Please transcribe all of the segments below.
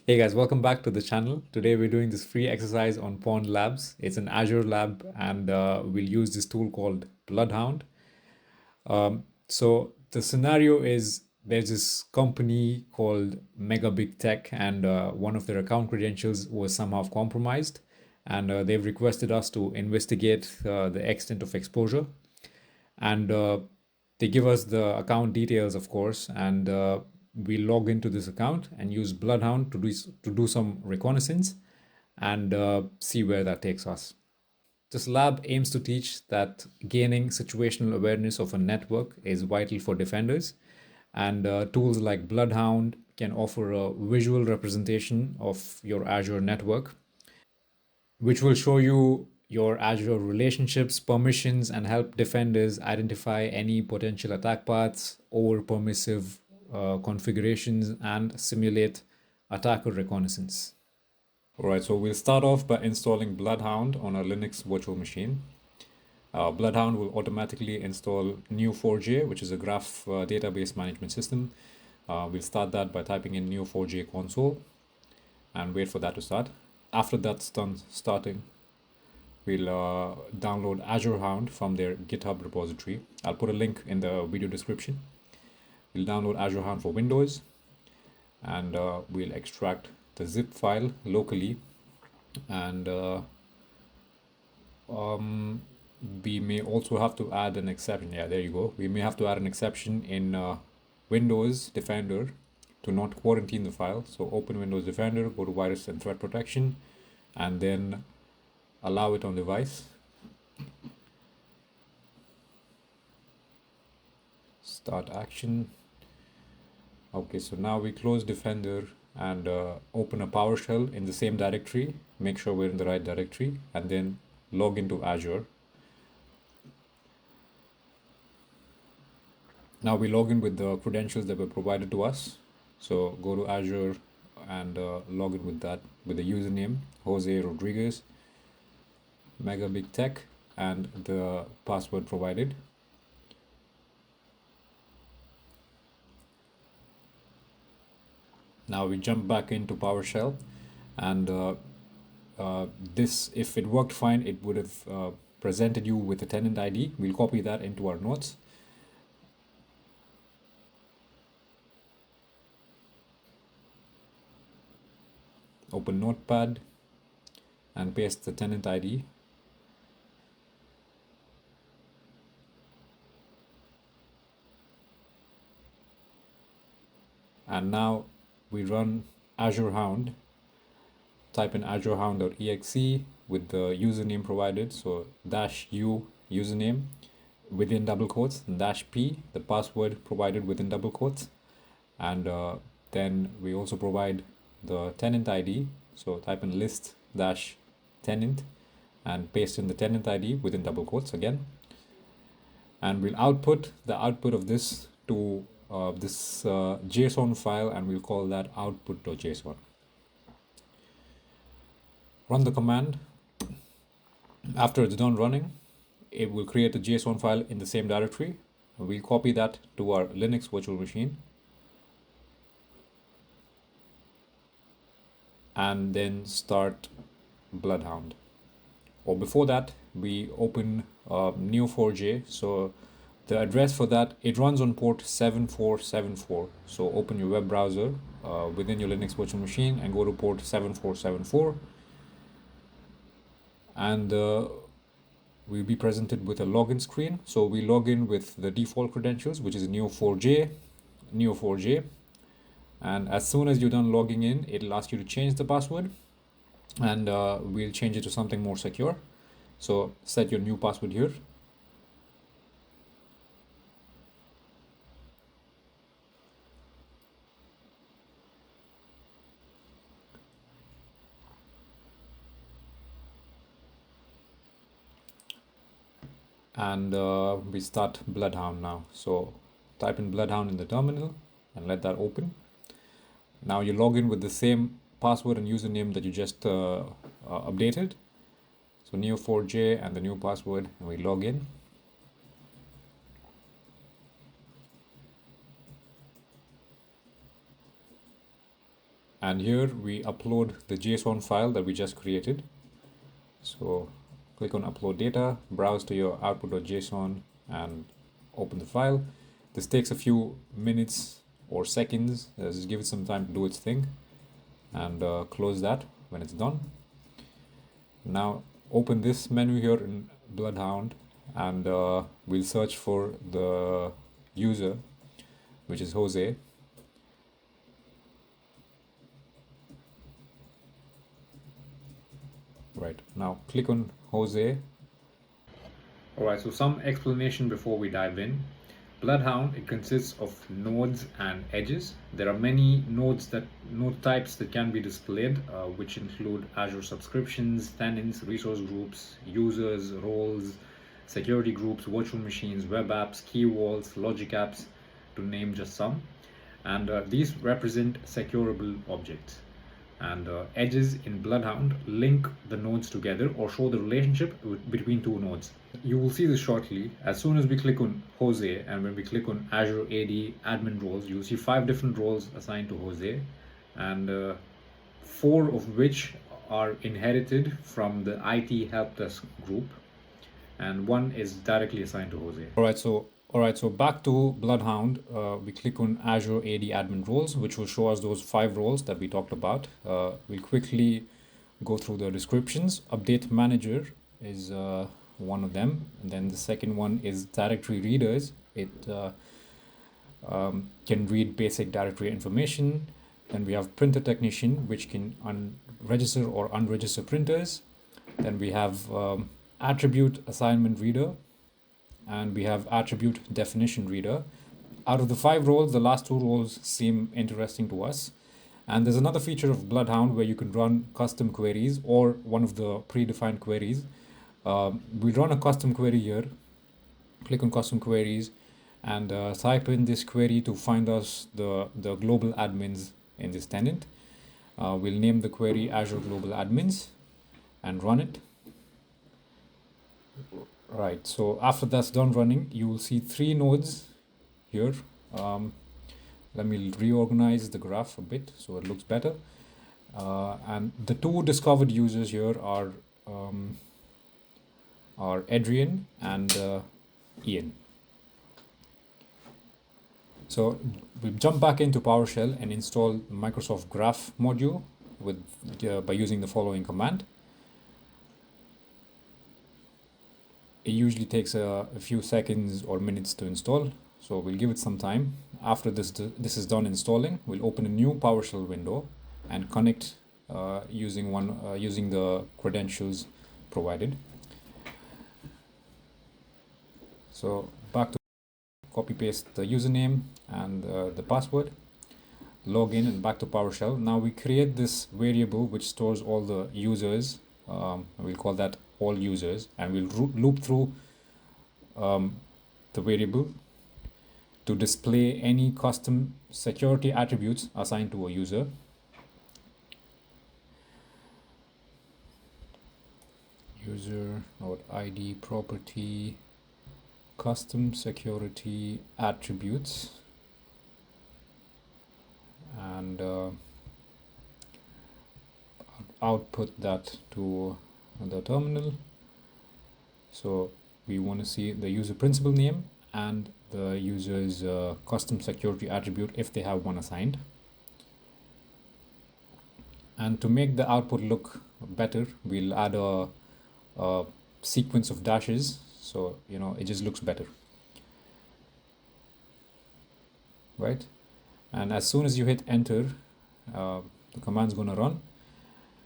Hey guys, welcome back to the channel. Today we're doing this free exercise on PwnedLabs. It's an Azure lab and we'll use this tool called BloodHound. So the scenario is there's this company called Mega Big Tech and one of their account credentials was somehow compromised and they've requested us to investigate the extent of exposure and they give us the account details, of course, and we log into this account and use Bloodhound to do some reconnaissance and see where that takes us. This lab aims to teach that gaining situational awareness of a network is vital for defenders, and tools like Bloodhound can offer a visual representation of your Azure network which will show you your Azure relationships, permissions, and help defenders identify any potential attack paths, over permissive configurations, and simulate attacker reconnaissance. All right, so we'll start off by installing Bloodhound on a Linux virtual machine. Bloodhound will automatically install Neo4j, which is a graph database management system. We'll start that by typing in Neo4j console and wait for that to start. After that's done starting, we'll download Azurehound from their GitHub repository. I'll put a link in the video description. We'll download Azurehound for Windows and we'll extract the zip file locally, and we may also have to add an exception. Yeah, there you go. We may have to add an exception in Windows Defender to not quarantine the file. So open Windows Defender, go to Virus and Threat Protection, and then allow it on device. Start action. Okay, so now we close Defender and open a PowerShell in the same directory. Make sure we're in the right directory and then log into Azure. Now we log in with the credentials that were provided to us. So go to Azure and log in with that, with the username Jose Rodriguez, Mega Big Tech, and the password provided. Now we jump back into PowerShell, and this, if it worked fine, it would have presented you with a tenant ID. We'll copy that into our notes. Open Notepad and paste the tenant ID. And now we run Azurehound. Type in azurehound.exe with the username provided, so -u username within double quotes, and -p the password provided within double quotes, and then we also provide the tenant ID. So type in list-tenant and paste in the tenant ID within double quotes again, and we'll output the output of this to this JSON file, and we'll call that output.json. Run the command. After it's done running, it will create a JSON file in the same directory. We'll copy that to our Linux virtual machine and then start Bloodhound. Or before that, we open Neo4j. So the address for that, it runs on port 7474. So open your web browser within your Linux virtual machine and go to port 7474. And we'll be presented with a login screen. So we log in with the default credentials, which is Neo4j. And as soon as you're done logging in, it'll ask you to change the password, and we'll change it to something more secure. So set your new password here. And we start Bloodhound now. So type in Bloodhound in the terminal and let that open. Now you log in with the same password and username that you just updated. So Neo4j and the new password, and we log in. And here we upload the JSON file that we just created. So click on upload data, browse to your output.json and open the file. This takes a few minutes or seconds. Just give it some time to do its thing, and close that when it's done. Now open this menu here in BloodHound, and we'll search for the user, which is Jose. Right, now click on Jose. Alright, so some explanation before we dive in. BloodHound, it consists of nodes and edges. There are many node types that can be displayed, which include Azure subscriptions, tenants, resource groups, users, roles, security groups, virtual machines, web apps, key vaults, logic apps, to name just some. And these represent securable objects. And edges in BloodHound link the nodes together or show the relationship between two nodes. You will see this shortly. As soon as we click on Jose and when we click on Azure AD admin roles, you'll see 5 different roles assigned to Jose, and 4 of which are inherited from the IT help desk group, and 1 is directly assigned to Jose. Alright, so back to BloodHound, we click on Azure AD admin roles, which will show us those 5 roles that we talked about. We'll quickly go through the descriptions. Update manager is one of them, and then the second one is directory readers. It can read basic directory information. Then we have printer technician, which can register or unregister printers. Then we have attribute assignment reader, and we have attribute definition reader. Out of the 5 roles, the last 2 roles seem interesting to us. And there's another feature of BloodHound where you can run custom queries or one of the predefined queries. We run a custom query here. Click on custom queries and type in this query to find us the global admins in this tenant. We'll name the query Azure Global Admins and run it. Right, so after that's done running, you will see 3 nodes here. Let me reorganize the graph a bit so it looks better. And the 2 discovered users here are Adrian and Ian. So we'll jump back into PowerShell and install Microsoft Graph module by using the following command. It usually takes a few seconds or minutes to install, so we'll give it some time. After this is done installing, we'll open a new PowerShell window and connect using the credentials provided. So back to copy paste the username and the password, log in, and back to PowerShell. Now we create this variable which stores all the users. We'll call that all users, and we'll loop through the variable to display any custom security attributes assigned to a user. User node ID property custom security attributes, and output that to the terminal. So we want to see the user principal name and the user's custom security attribute if they have one assigned. And to make the output look better, we'll add a sequence of dashes, so it just looks better, right? And as soon as you hit enter, the command's going to run.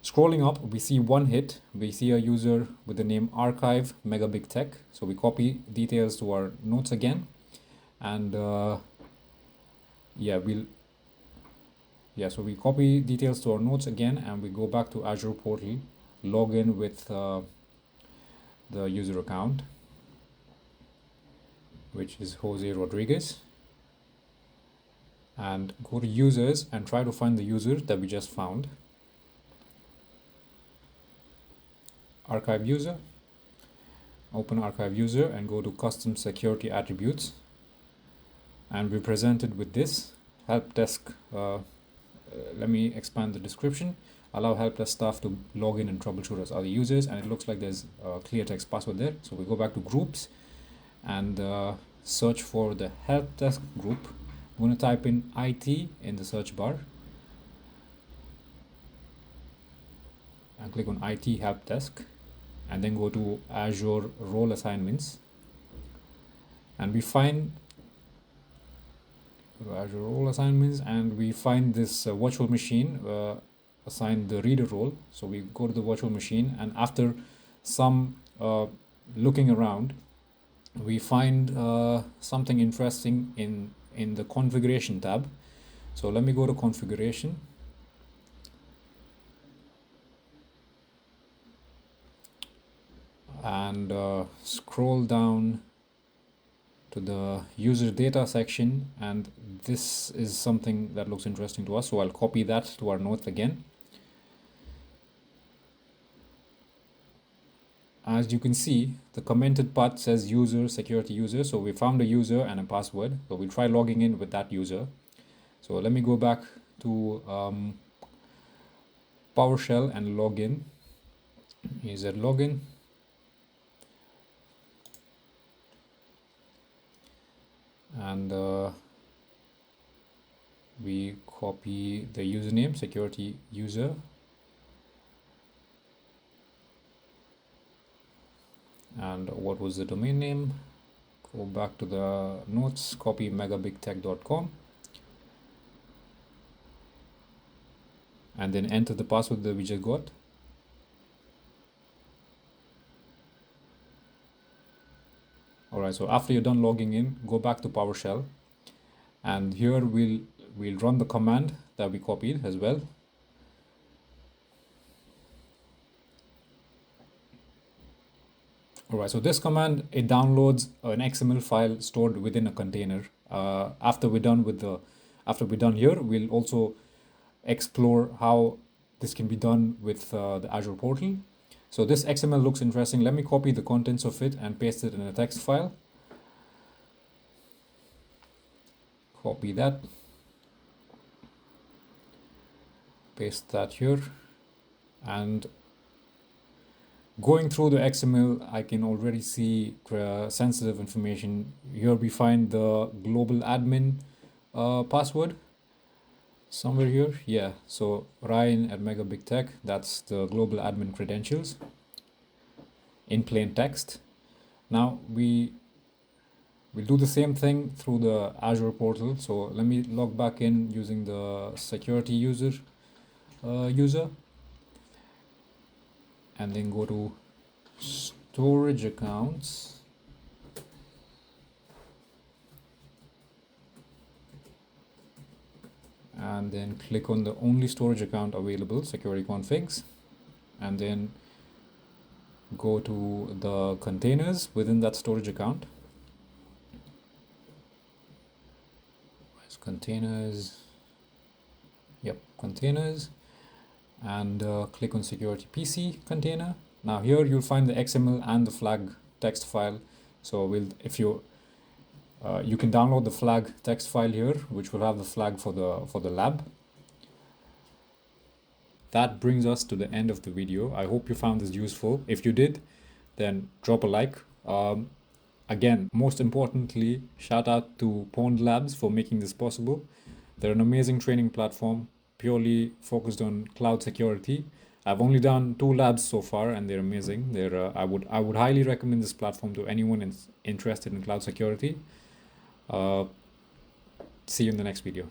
Scrolling up, we see one hit. We see a user with the name archive megabigtech. So we copy details to our notes again, and so we copy details to our notes again, and we go back to Azure portal, log in with the user account, which is Jose Rodriguez, and go to users and try to find the user that we just found. Archive user, open archive user and go to custom security attributes, and we're presented with this help desk let me expand the description. Allow help desk staff to log in and troubleshoot as other users, and it looks like there's a clear text password there. So we go back to groups and search for the help desk group. I'm going to type in IT in the search bar and click on IT help desk, and then go to Azure role assignments, and we find Azure role assignments, and we find this virtual machine assigned the reader role. So we go to the virtual machine, and after some looking around, we find something interesting in the configuration tab. So let me go to configuration, and scroll down to the user data section, and this is something that looks interesting to us, so I'll copy that to our notes again. As you can see, the commented part says user, security user, so we found a user and a password, so we'll try logging in with that user. So let me go back to PowerShell and log in. User login. And we copy the username, security user, and what was the domain name? Go back to the notes, copy megabigtech.com, and then enter the password that we just got. Alright, so after you're done logging in, go back to PowerShell, and here we'll run the command that we copied as well. Alright, so this command, it downloads an XML file stored within a container. After we're done here, we'll also explore how this can be done with the Azure portal. So this XML looks interesting. Let me copy the contents of it and paste it in a text file. Copy that. Paste that here. And going through the XML, I can already see sensitive information. Here we find the global admin password. Somewhere here, yeah, so Ryan at megabigtech, that's the global admin credentials in plain text. Now we'll do the same thing through the Azure portal. So let me log back in using the security user and then go to storage accounts, and then click on the only storage account available, security configs, and then go to the containers within that storage account. Where's containers? Yep, containers, and click on security PC container. Now here you'll find the XML and the flag text file. So you can download the flag text file here, which will have the flag for the lab. That brings us to the end of the video. I hope you found this useful. If you did, then drop a like. Again, most importantly, shout out to PwnedLabs for making this possible. They're an amazing training platform, purely focused on cloud security. I've only done 2 labs so far, and they're amazing. I would highly recommend this platform to anyone interested in cloud security. See you in the next video.